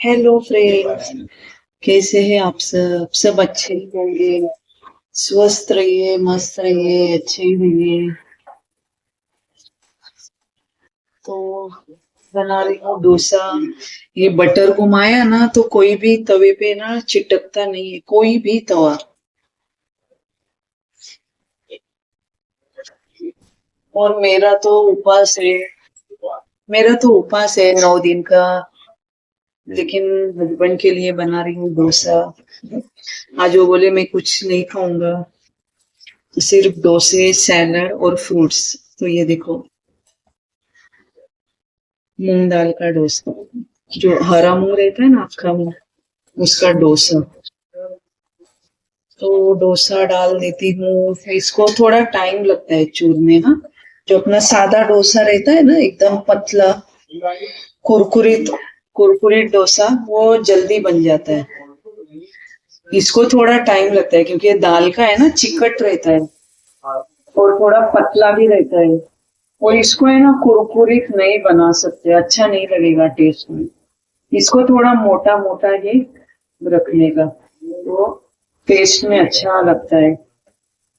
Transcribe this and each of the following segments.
Hello friends. कैसे हैं आप सब? सब अच्छे ही होंगे। स्वस्थ रहिए, मस्त रहिए, अच्छे ही रहिए। तो बना रही हूँ डोसा। ये बटर घुमाया ना तो कोई भी तवे पे ना चिटकता नहीं है, कोई भी तवा। और मेरा तो उपवास है 9 दिन का। लेकिन हस्बैंड के लिए बना रही हूँ डोसा। आज वो बोले मैं कुछ नहीं खाऊंगा, सिर्फ डोसे, सैलड और फ्रूट्स। तो ये देखो, मूंग दाल का डोसा, जो हरा मूंग रहता है ना, अक्खा मूंग, उसका डोसा। तो डोसा डाल देती हूँ, फिर इसको थोड़ा टाइम लगता है चूरने ना। जो अपना सादा डोसा रहता है ना, एकदम पतला, कुरकुरित कुरकुरित डोसा, वो जल्दी बन जाता है। इसको थोड़ा टाइम लगता है क्योंकि ये दाल का है ना, चिकट रहता है और थोड़ा पतला भी रहता है। और इसको है ना कुरकुरित नहीं बना सकते, अच्छा नहीं लगेगा टेस्ट में। इसको थोड़ा मोटा मोटा ही रखने का, तो टेस्ट में अच्छा लगता है।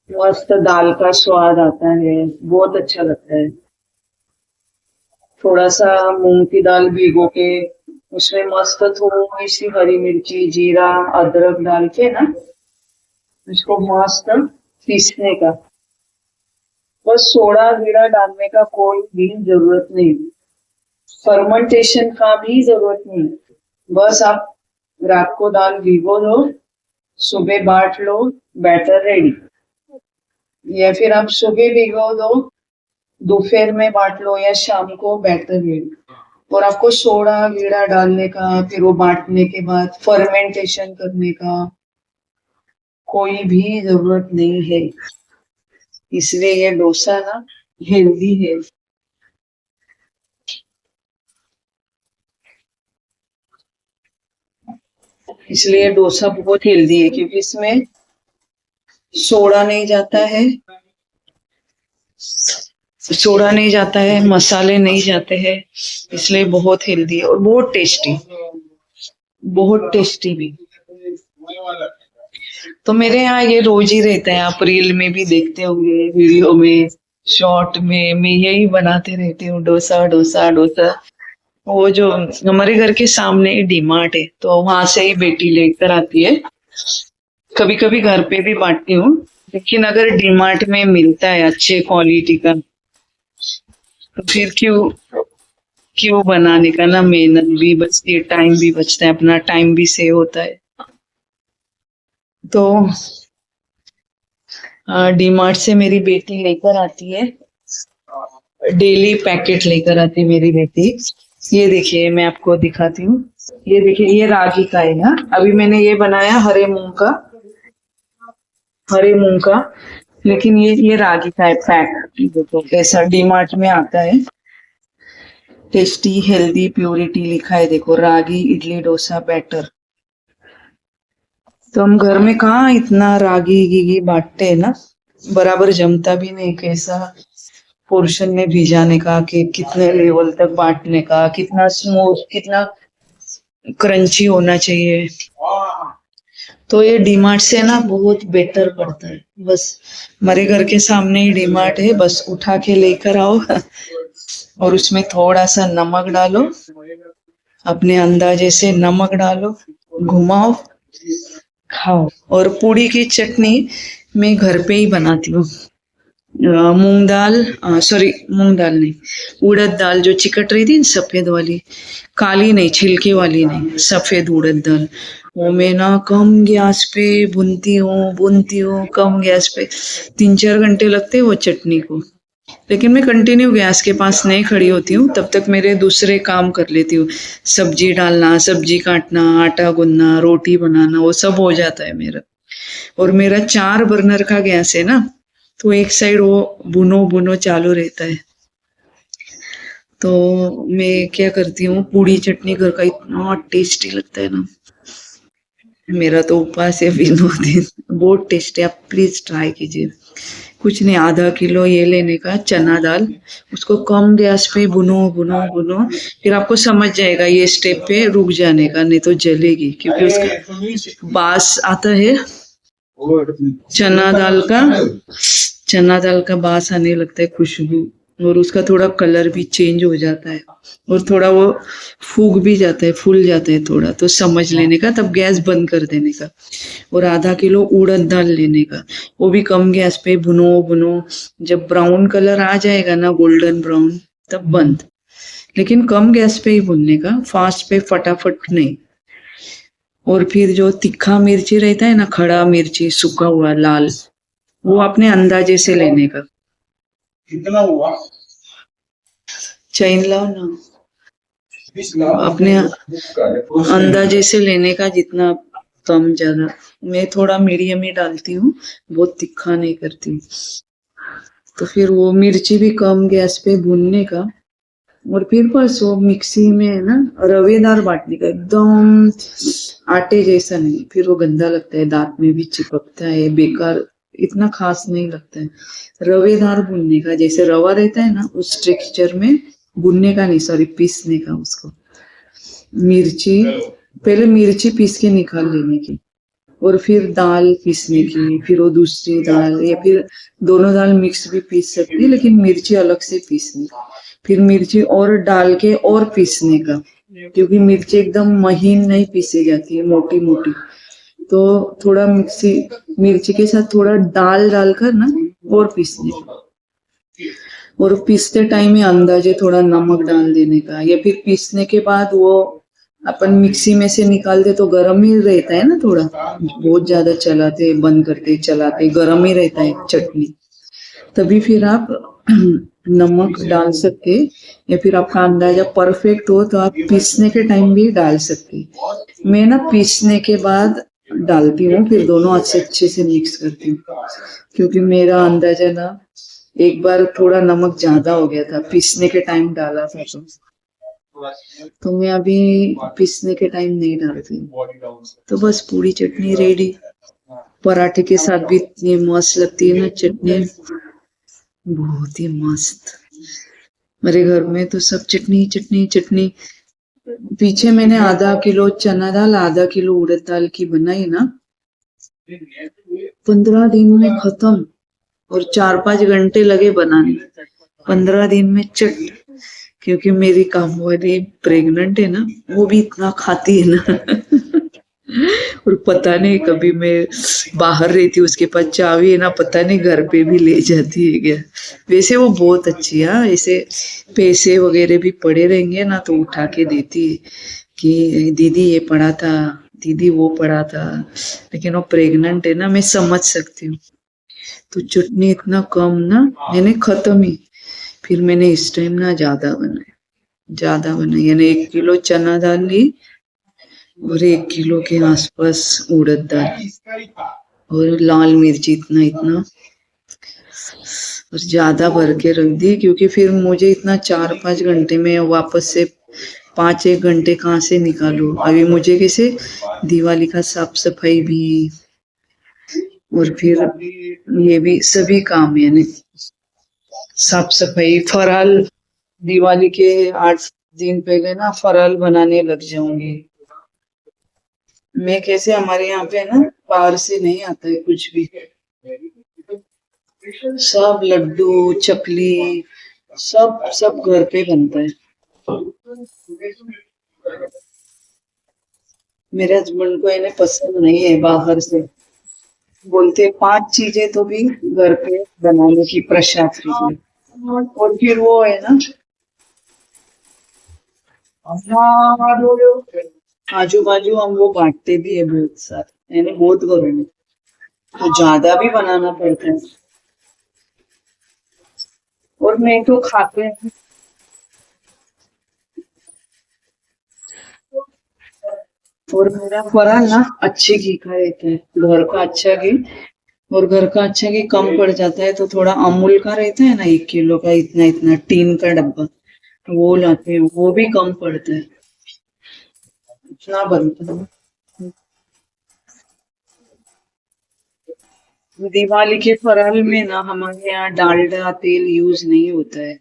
मस्त दाल का स्वाद आता है, बहुत अच्छा लगता है। थोड़ा सा मूंग की दाल भिगो के उसमें मस्त थोड़ी सी हरी मिर्ची, जीरा, अदरक डाल के ना, इसको मस्त पीसने का। बस सोडा वीडा डालने का कोई भी जरूरत नहीं, फर्मेंटेशन का भी जरूरत नहीं। बस आप रात को दाल भिगो दो, सुबह बाट लो, बैटर रेडी। या फिर आप सुबह भिगो दो, दोपहर में बाट लो, या शाम को बैटर रेडी। और आपको सोडा वीडा डालने का, फिर वो बांटने के बाद फर्मेंटेशन करने का कोई भी जरूरत नहीं है। इसलिए ये डोसा ना हेल्दी है। इसलिए डोसा बहुत हेल्दी है क्योंकि इसमें सोडा नहीं जाता है, सोडा नहीं जाता है, मसाले नहीं जाते हैं। इसलिए बहुत हेल्दी और बहुत टेस्टी, बहुत टेस्टी भी। तो मेरे यहाँ ये रोज ही रहता है, आप रील में भी देखते होंगे, वीडियो में, शॉर्ट में मैं यही बनाते रहती हूँ, डोसा डोसा डोसा। वो जो हमारे घर के सामने डीमार्ट है, तो वहां से ही बेटी लेकर आती है। कभी कभी घर पे भी बांटती हूँ, लेकिन अगर डीमार्ट में मिलता है अच्छे क्वालिटी का, तो फिर क्यों क्यों बनाने का ना, मेहनत भी बचती है, टाइम भी बचता है, अपना टाइम भी सेव होता है। तो डीमार्ट से मेरी बेटी लेकर आती है, डेली पैकेट लेकर आती है मेरी बेटी। ये देखिए, मैं आपको दिखाती हूँ। ये देखिए, ये रागी का है ना। अभी मैंने ये बनाया हरे मूंग का, लेकिन ये रागी का है पैक। देखो कैसा डीमार्ट में आता है, टेस्टी हेल्दी प्योरिटी लिखा है, देखो, रागी इडली डोसा बैटर। तो हम घर में कहाँ इतना रागी गीगी बांटते हैं ना, बराबर जमता भी नहीं। कैसा पोर्शन में भिजाने का, कि कितने लेवल तक बांटने का, कितना स्मूथ, कितना क्रंची होना चाहिए। तो ये डीमार्ट से ना बहुत बेटर पड़ता है। बस हमारे घर के सामने ही डीमार्ट है, बस उठा के लेकर आओ और उसमें थोड़ा सा नमक डालो, अपने अंदाजे से नमक डालो, घुमाओ, खाओ। और पूड़ी की चटनी मैं घर पे ही बनाती हूँ। मूंग दाल, सॉरी, मूंग दाल नहीं, उड़द दाल जो चिकट रही थी, सफेद वाली, काली नहीं, छिलके वाली नहीं, सफेद उड़द दाल। वो मैं ना कम गैस पे भूनती हूँ कम गैस पे। 3-4 घंटे लगते हैं वो चटनी को। लेकिन मैं कंटिन्यू गैस के पास नहीं खड़ी होती हूँ, तब तक मेरे दूसरे काम कर लेती हूँ। सब्जी डालना, सब्जी काटना, आटा गूंदना, रोटी बनाना, वो सब हो जाता है मेरा। और मेरा 4 बर्नर का गैस है ना, तो एक साइड वो बुनो बुनो चालू रहता है। तो मैं क्या करती हूँ, पूड़ी चटनी घर का इतना टेस्टी लगता है ना। मेरा तो उपवास है अभी 9 दिन। बहुत टेस्टी, आप प्लीज ट्राई कीजिए। कुछ नहीं, आधा किलो ये लेने का चना दाल, उसको कम गैस पे भुनो भुनो भुनो, फिर आपको समझ जाएगा ये स्टेप पे रुक जाने का, नहीं तो जलेगी, क्योंकि उसका बास आता है चना दाल का। चना दाल का बास आने लगता है, खुशबू, और उसका थोड़ा कलर भी चेंज हो जाता है, और थोड़ा वो फूग भी जाता है, फूल जाता है थोड़ा, तो समझ लेने का, तब गैस बंद कर देने का। और आधा किलो उड़द दाल लेने का, वो भी कम गैस पे भुनो भुनो, जब ब्राउन कलर आ जाएगा ना, गोल्डन ब्राउन, तब बंद। लेकिन कम गैस पे ही भुनने का, फास्ट पे फटाफट नहीं। और फिर जो तीखा मिर्ची रहता है ना, खड़ा मिर्ची सूखा हुआ लाल, वो अपने अंदाजे से लेने का। कितना हुआ? चैन लाओ ना, अपने अंदाजे से लेने का, जितना कम ज्यादा। मैं थोड़ा मीडियम ही डालती हूँ, बहुत तीखा नहीं करती हूँ। तो फिर वो मिर्ची भी कम गैस पे भूनने का, और फिर बस वो मिक्सी में है ना, रवेदार बाटने का, एकदम आटे जैसा नहीं, फिर वो गंदा लगता है, दांत में भी चिपकता है, बेकार, इतना खास नहीं लगता है। रवेदार भूनने का, जैसे रवा रहता है ना, उस टेक्सचर में भूनने का, नहीं सॉरी, पीसने का उसको। मिर्ची, पहले मिर्ची पीस के निकाल लेने की, और फिर दाल पीसने की, फिर वो दूसरी दाल, या फिर दोनों दाल मिक्स भी पीस सकती है, लेकिन मिर्ची अलग से पीसनी, फिर मिर्ची और डाल के और पीसने का, क्योंकि मिर्ची एकदम महीन नहीं पीसी जाती है, मोटी मोटी, तो थोड़ा मिक्सी मिर्ची के साथ थोड़ा दाल डालकर ना और पीसने का। और पीसते टाइम में अंदाजे थोड़ा नमक डाल देने का, या फिर पीसने के बाद वो अपन मिक्सी में से निकालते तो गरम ही रहता है ना, थोड़ा बहुत ज्यादा चलाते बंद करते चलाते गरम ही रहता है चटनी, तभी फिर आप नमक डाल सकते, या फिर आपका अंदाजा परफेक्ट हो तो आप पीसने के टाइम भी डाल सकते। मैं ना पीसने के बाद डालती हूँ, फिर दोनों अच्छे से मिक्स करती हूँ, क्योंकि मेरा अंदाजा ना, एक बार थोड़ा नमक ज्यादा हो गया था, पीसने के टाइम डाला था, तो मैं अभी पीसने के टाइम नहीं डालती। तो बस पूरी चटनी रेडी। पराठे के साथ भी इतनी मस्त लगती है ना चटनी, बहुत ही मस्त। मेरे घर में तो सब चटनी चटनी चटनी। पीछे मैंने आधा किलो चना दाल, आधा किलो उड़द दाल की बनाई ना, 15 दिन में खत्म, और 4-5 घंटे लगे बनाने, 15 दिन में चट। क्योंकि मेरी काम वाली प्रेग्नेंट है ना, वो भी इतना खाती है ना और पता नहीं, कभी मैं बाहर रहती हूँ, उसके पास चाबी है ना, पता नहीं घर पे भी ले जाती है क्या। वैसे वो बहुत अच्छी है, ऐसे पैसे वगैरह भी पड़े रहेंगे ना, तो उठा के देती है कि दीदी ये पड़ा था, दीदी वो पड़ा था। लेकिन वो प्रेग्नेंट है ना, मैं समझ सकती हूँ। तो चटनी इतना कम ना, मैंने खत्म ही। फिर मैंने इस टाइम ना ज्यादा बनाई, यानी 1 किलो चना दाल ली, और 1 किलो के आसपास उड़द दाल, और लाल मिर्ची इतना इतना, और ज्यादा भर के रख दी, क्योंकि फिर मुझे इतना 4-5 घंटे में वापस से 5-1 घंटे कहाँ से निकालू। अभी मुझे कैसे दिवाली का साफ सफाई भी, और फिर ये भी सभी काम है ना, साफ सफाई, फराल, दिवाली के 8 दिन पहले ना फराल बनाने लग जाऊंगी मैं। कैसे हमारे यहाँ पे ना बाहर से नहीं आता है कुछ भी, सब लड्डू चकली सब सब घर पे बनता है। मेरे हस्बैंड को इन्हें पसंद नहीं है बाहर से, बोलते 5 चीजें तो भी घर पे बनाने की, प्रसाद के लिए। और फिर वो है ना, आजू बाजू हम वो बांटते भी है बहुत सारे, यानी बहुत घरों में, तो ज्यादा भी बनाना पड़ता है। और मैं तो खाते हैं, और मेरा फराल ना अच्छे घी का रहता है, घर का अच्छा घी। और घर का अच्छा घी कम पड़ जाता है, तो थोड़ा अमूल का रहता है ना, 1 किलो का इतना इतना टीन का डब्बा, वो लाते हैं, वो भी कम पड़ता है, इतना बनता है। दिवाली के फराल में ना हमारे यहाँ डालडा तेल यूज नहीं होता है।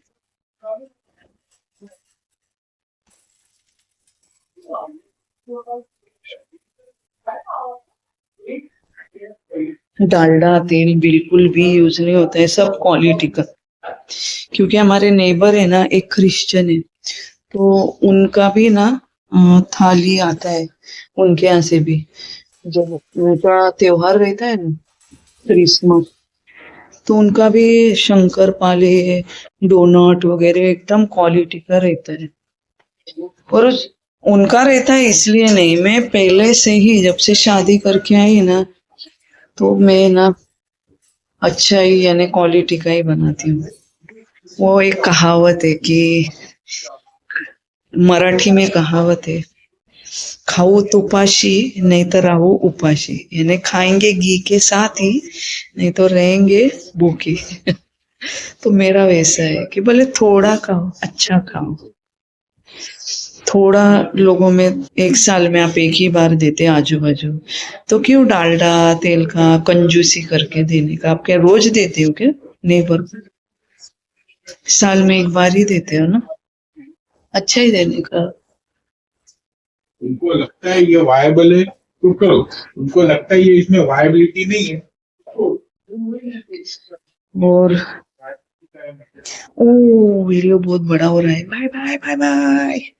डालडा तेल बिल्कुल भी यूज नहीं होता है, सब क्वालिटी का। क्योंकि हमारे नेबर है ना, एक क्रिश्चियन है, तो उनका भी ना थाली आता है उनके यहाँ से भी। जब उनका त्योहार रहता है ना, क्रिसमस, तो उनका भी शंकर पाले, डोनट वगैरह एकदम क्वालिटी का रहता है। और उनका रहता है इसलिए नहीं, मैं पहले से ही जब से शादी करके आई ना, तो मैं ना अच्छा ही यानी क्वालिटी का ही बनाती हूँ। वो एक कहावत है कि मराठी में कहावत है, खाऊ तुपाशी नहीं तो राहू उपाशी, यानी खाएंगे घी के साथ ही नहीं तो रहेंगे भूखे। तो मेरा वैसा है कि भले थोड़ा खाओ, अच्छा खाओ। थोड़ा लोगों में एक साल में आप एक ही बार देते आजू बाजू, तो क्यों डालडा तेल का कंजूसी करके देने का? आप क्या रोज देते हो क्या? नेबर साल में एक बार ही देते हो ना, अच्छा ही देने का। उनको लगता है ये वायबल है तो करो, उनको लगता है ये इसमें वायबिलिटी नहीं है। और ओ वीडियो बहुत बड़ा हो रहा है, बाय बाय बाय बाय।